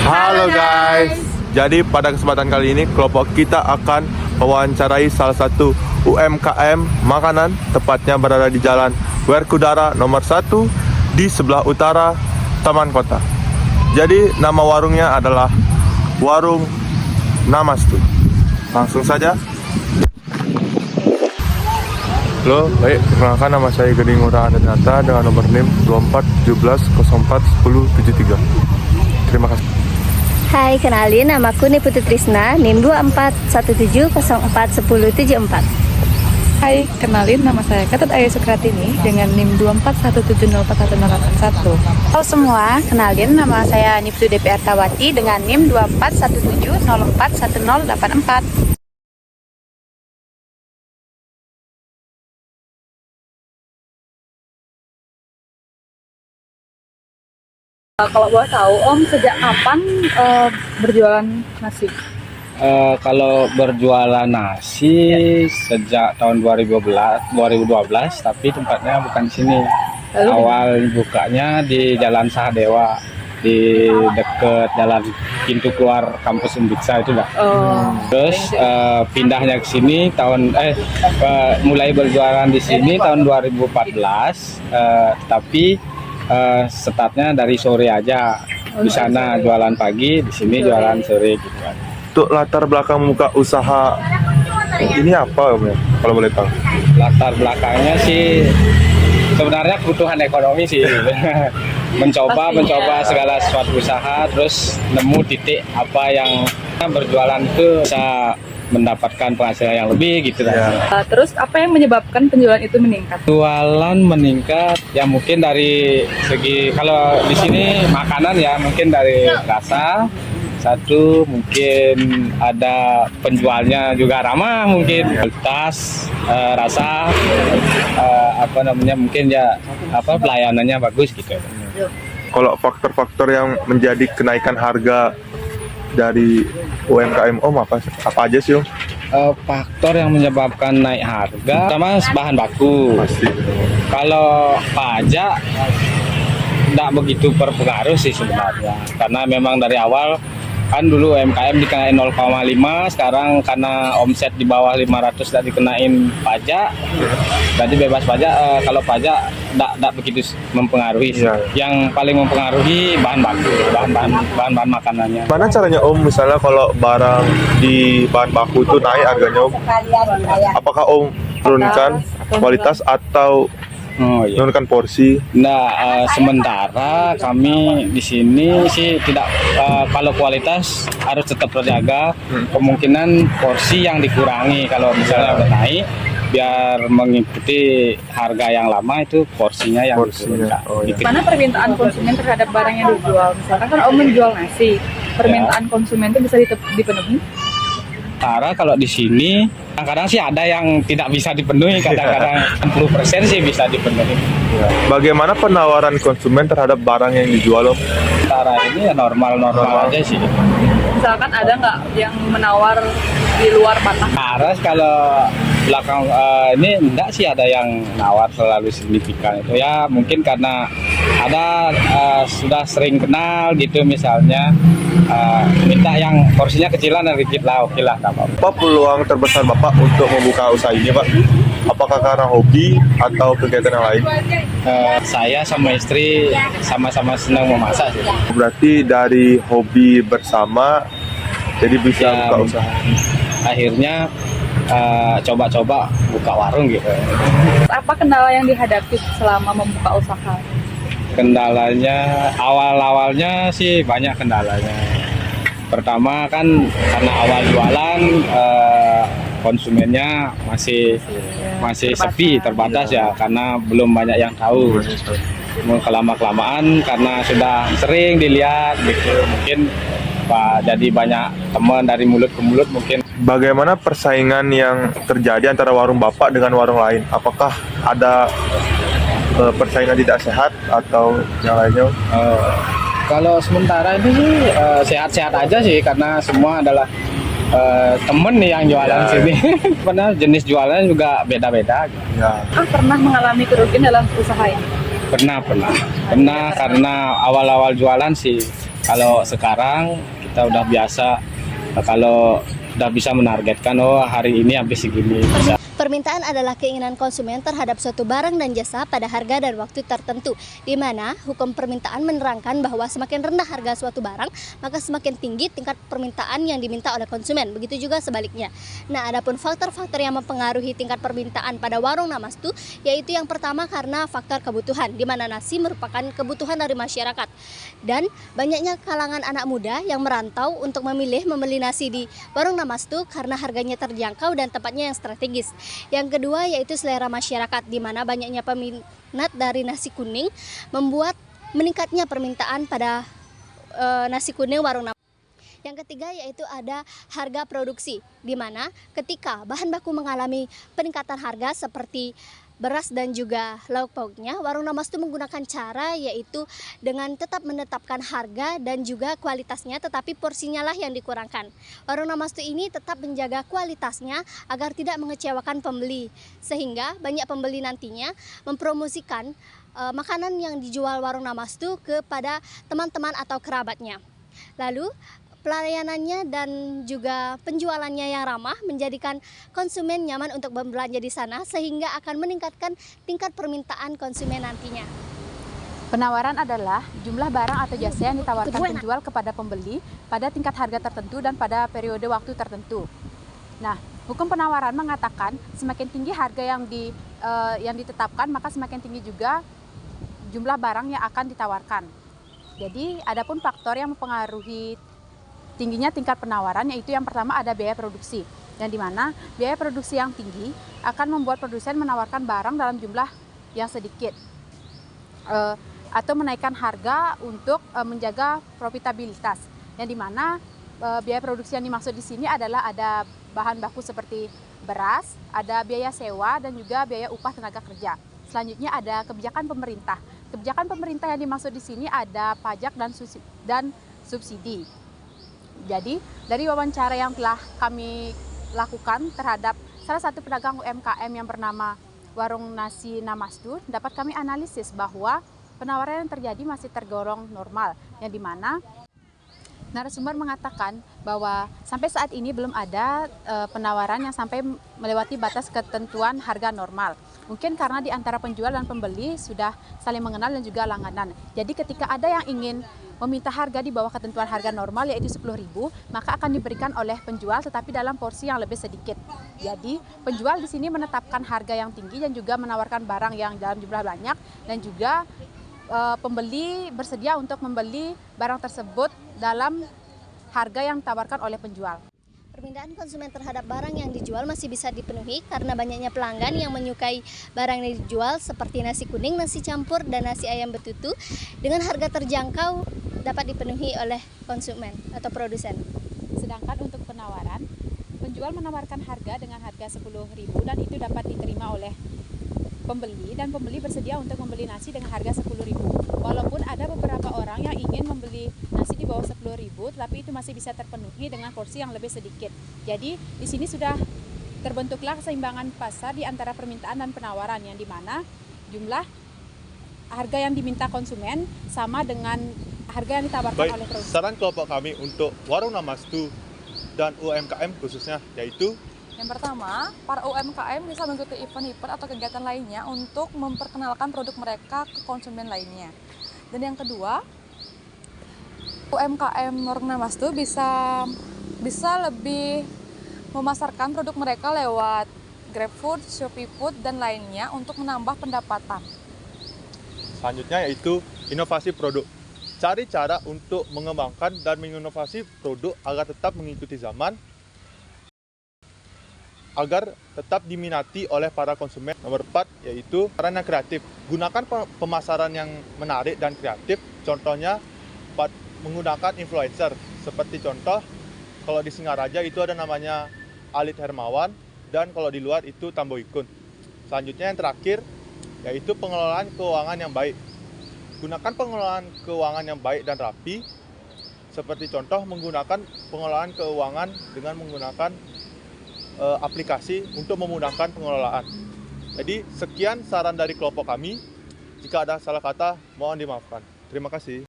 Halo guys. Jadi pada kesempatan kali ini kelompok kita akan mewawancarai salah satu UMKM makanan, tepatnya berada di Jalan Werkudara nomor 1 di sebelah utara Taman Kota. Jadi nama warungnya adalah Warung Namastu. Langsung saja. Halo, baik, perkenalkan nama saya Gading Ura Andanata dengan nomor NIM 2417041073. Terima kasih. Hai, kenalin namaku Niputu Trisna, NIM 2417041074. Hai, kenalin nama saya Ketut Ayu Sukratini dengan NIM 2417041081. Halo semua, kenalin nama saya Niftu DPR Tawati dengan NIM 2417041084. Kalau boleh tahu, Om sejak kapan berjualan nasi? Kalau berjualan nasi sejak tahun 2012, tapi tempatnya bukan di sini. Lalu? Awal bukanya di Jalan Sahadewa, di dekat jalan pintu keluar kampus Umbiksa itu dah. Terus pindahnya ke sini mulai berjualan di sini tahun 2014, tapi startnya dari sore aja. Di sana jualan pagi, di sini jualan sore gitu kan. Untuk latar belakang buka usaha ini apa Om ya? Kalau boleh tahu. Latar belakangnya sih sebenarnya kebutuhan ekonomi sih. mencoba segala sesuatu usaha, terus nemu titik apa yang berjualan itu bisa mendapatkan penghasilan yang lebih gitu Ya. Terus apa yang menyebabkan penjualan itu meningkat? Jualan meningkat ya mungkin dari segi, kalau di sini makanan ya mungkin dari rasa satu, mungkin ada penjualnya juga ramah, mungkin kualitas rasa mungkin ya pelayanannya bagus gitu. Kalau faktor-faktor yang menjadi kenaikan harga dari UMKM Om apa aja sih Om? Faktor yang menyebabkan naik harga pertama bahan baku. Pasti. Kalau pajak tidak begitu berpengaruh sih sebenarnya, karena memang dari awal kan dulu UMKM dikenain 0,5, sekarang karena omset di bawah 500 sudah dikenain pajak, berarti bebas pajak. Kalau pajak tidak begitu mempengaruhi sih. Iya. Yang paling mempengaruhi bahan baku, bahan makanannya. Mana caranya Om misalnya kalau barang di bahan baku itu naik harganya Om? Apakah Om turunkan kualitas atau Oh iya. menurunkan porsi? Nah, sementara kami di sini sih tidak, kalau kualitas harus tetap terjaga. Kemungkinan porsi yang dikurangi kalau misalnya udah naik, biar mengikuti harga yang lama itu porsinya yang diturunkan. Oh, iya. Mana permintaan konsumen terhadap barang yang dijual? Misalkan kan Om menjual nasi, permintaan konsumen itu bisa dipenuhi? Sementara kalau di sini kadang-kadang sih ada yang tidak bisa dipenuhi, kadang-kadang 60% sih bisa dipenuhi. Bagaimana penawaran konsumen terhadap barang yang dijual Om? Sementara ini ya normal aja sih. Misalkan ada nggak yang menawar di luar batas? Laras kalau belakang ini enggak sih ada yang nawar selalu signifikan itu ya, mungkin karena ada sudah sering kenal gitu, misalnya minta yang porsinya kecilan dan dikit lah, oke lah, nggak apa-apa. Apa peluang terbesar Bapak untuk membuka usaha ini Pak? Apakah karena hobi atau kegiatan yang lain? Saya sama istri sama-sama senang memasak sih. Berarti dari hobi bersama jadi bisa Ya, buka usaha. akhirnya coba-coba buka warung gitu. Apa kendala yang dihadapi selama membuka usaha? Kendalanya awalnya sih banyak kendalanya. Pertama kan karena awal jualan konsumennya masih sepi, terbatas ya, karena belum banyak yang tahu. Kelama-kelamaan karena sudah sering dilihat gitu, mungkin jadi banyak teman dari mulut ke mulut mungkin. Bagaimana persaingan yang terjadi antara warung Bapak dengan warung lain? Apakah ada persaingan tidak sehat atau yang lainnya? Kalau sementara ini sih sehat-sehat aja sih, karena semua adalah temen nih yang jualan Ya. sini. Karena jenis jualan juga beda-beda. Ya. Pernah mengalami kerugian dalam usaha ini? Pernah karena awal-awal jualan sih Kalau sekarang kita udah biasa, kalau udah bisa menargetkan, oh hari ini habis segini. Bisa. Permintaan adalah keinginan konsumen terhadap suatu barang dan jasa pada harga dan waktu tertentu, di mana hukum permintaan menerangkan bahwa semakin rendah harga suatu barang, maka semakin tinggi tingkat permintaan yang diminta oleh konsumen. Begitu juga sebaliknya. Nah, adapun faktor-faktor yang mempengaruhi tingkat permintaan pada warung Namastu, yaitu yang pertama karena faktor kebutuhan, di mana nasi merupakan kebutuhan dari masyarakat. Dan banyaknya kalangan anak muda yang merantau untuk memilih membeli nasi di warung Namastu karena harganya terjangkau dan tempatnya yang strategis. Yang kedua yaitu selera masyarakat, di mana banyaknya peminat dari nasi kuning membuat meningkatnya permintaan pada nasi kuning warung Namastu. Yang ketiga yaitu ada harga produksi, di mana ketika bahan baku mengalami peningkatan harga seperti beras dan juga lauk pauknya, warung Namastu menggunakan cara yaitu dengan tetap menetapkan harga dan juga kualitasnya, tetapi porsinya lah yang dikurangkan. Warung Namastu ini tetap menjaga kualitasnya agar tidak mengecewakan pembeli, sehingga banyak pembeli nantinya mempromosikan makanan yang dijual warung Namastu kepada teman-teman atau kerabatnya. Lalu pelayanannya dan juga penjualannya yang ramah menjadikan konsumen nyaman untuk berbelanja di sana, sehingga akan meningkatkan tingkat permintaan konsumen nantinya. Penawaran adalah jumlah barang atau jasa yang ditawarkan penjual kepada pembeli pada tingkat harga tertentu dan pada periode waktu tertentu. Nah, hukum penawaran mengatakan semakin tinggi harga yang ditetapkan, maka semakin tinggi juga jumlah barang yang akan ditawarkan. Jadi, adapun faktor yang mempengaruhi tingginya tingkat penawaran, yaitu yang pertama ada biaya produksi, yang dimana biaya produksi yang tinggi akan membuat produsen menawarkan barang dalam jumlah yang sedikit atau menaikkan harga untuk menjaga profitabilitas, yang dimana biaya produksi yang dimaksud di sini adalah ada bahan baku seperti beras, ada biaya sewa dan juga biaya upah tenaga kerja. Selanjutnya ada kebijakan pemerintah. Kebijakan pemerintah yang dimaksud di sini ada pajak dan subsidi. Jadi, dari wawancara yang telah kami lakukan terhadap salah satu pedagang UMKM yang bernama Warung Nasi Namastu, dapat kami analisis bahwa penawaran yang terjadi masih tergolong normal, yang dimana narasumber mengatakan bahwa sampai saat ini belum ada penawaran yang sampai melewati batas ketentuan harga normal. Mungkin karena di antara penjual dan pembeli sudah saling mengenal dan juga langganan. Jadi ketika ada yang ingin meminta harga di bawah ketentuan harga normal yaitu 10.000, maka akan diberikan oleh penjual tetapi dalam porsi yang lebih sedikit. Jadi penjual di sini menetapkan harga yang tinggi dan juga menawarkan barang yang dalam jumlah banyak, dan juga pembeli bersedia untuk membeli barang tersebut dalam harga yang ditawarkan oleh penjual. Permintaan konsumen terhadap barang yang dijual masih bisa dipenuhi karena banyaknya pelanggan yang menyukai barang yang dijual seperti nasi kuning, nasi campur, dan nasi ayam betutu dengan harga terjangkau dapat dipenuhi oleh konsumen atau produsen. Sedangkan untuk penawaran, penjual menawarkan harga dengan harga 10.000 dan itu dapat diterima oleh pembeli, dan pembeli bersedia untuk membeli nasi dengan harga 10.000. Walaupun ada beberapa orang yang ingin membeli nasi di bawah 10.000, tapi itu masih bisa terpenuhi dengan porsi yang lebih sedikit. Jadi di sini sudah terbentuklah keseimbangan pasar di antara permintaan dan penawaran, yang dimana jumlah harga yang diminta konsumen sama dengan harga yang ditawarkan oleh produsen. Saran kelompok kami untuk Warung Namastu dan UMKM khususnya yaitu: Yang pertama, para UMKM bisa mengikuti event-event atau kegiatan lainnya untuk memperkenalkan produk mereka ke konsumen lainnya. Dan yang kedua, UMKM Warung Namastu bisa lebih memasarkan produk mereka lewat GrabFood, ShopeeFood, dan lainnya untuk menambah pendapatan. selanjutnya yaitu inovasi produk. Cari cara untuk mengembangkan dan menginovasi produk agar tetap mengikuti zaman, agar tetap diminati oleh para konsumen. Nomor 4 yaitu sarana kreatif. Gunakan pemasaran yang menarik dan kreatif. Contohnya menggunakan influencer. Seperti contoh, kalau di Singaraja itu ada namanya Alit Hermawan, dan kalau di luar itu Tamboikun. Selanjutnya yang terakhir yaitu pengelolaan keuangan yang baik. Gunakan pengelolaan keuangan yang baik dan rapi. Seperti contoh menggunakan pengelolaan keuangan dengan menggunakan aplikasi untuk memudahkan pengelolaan. Jadi sekian saran dari kelompok kami. Jika ada salah kata, mohon dimaafkan. Terima kasih.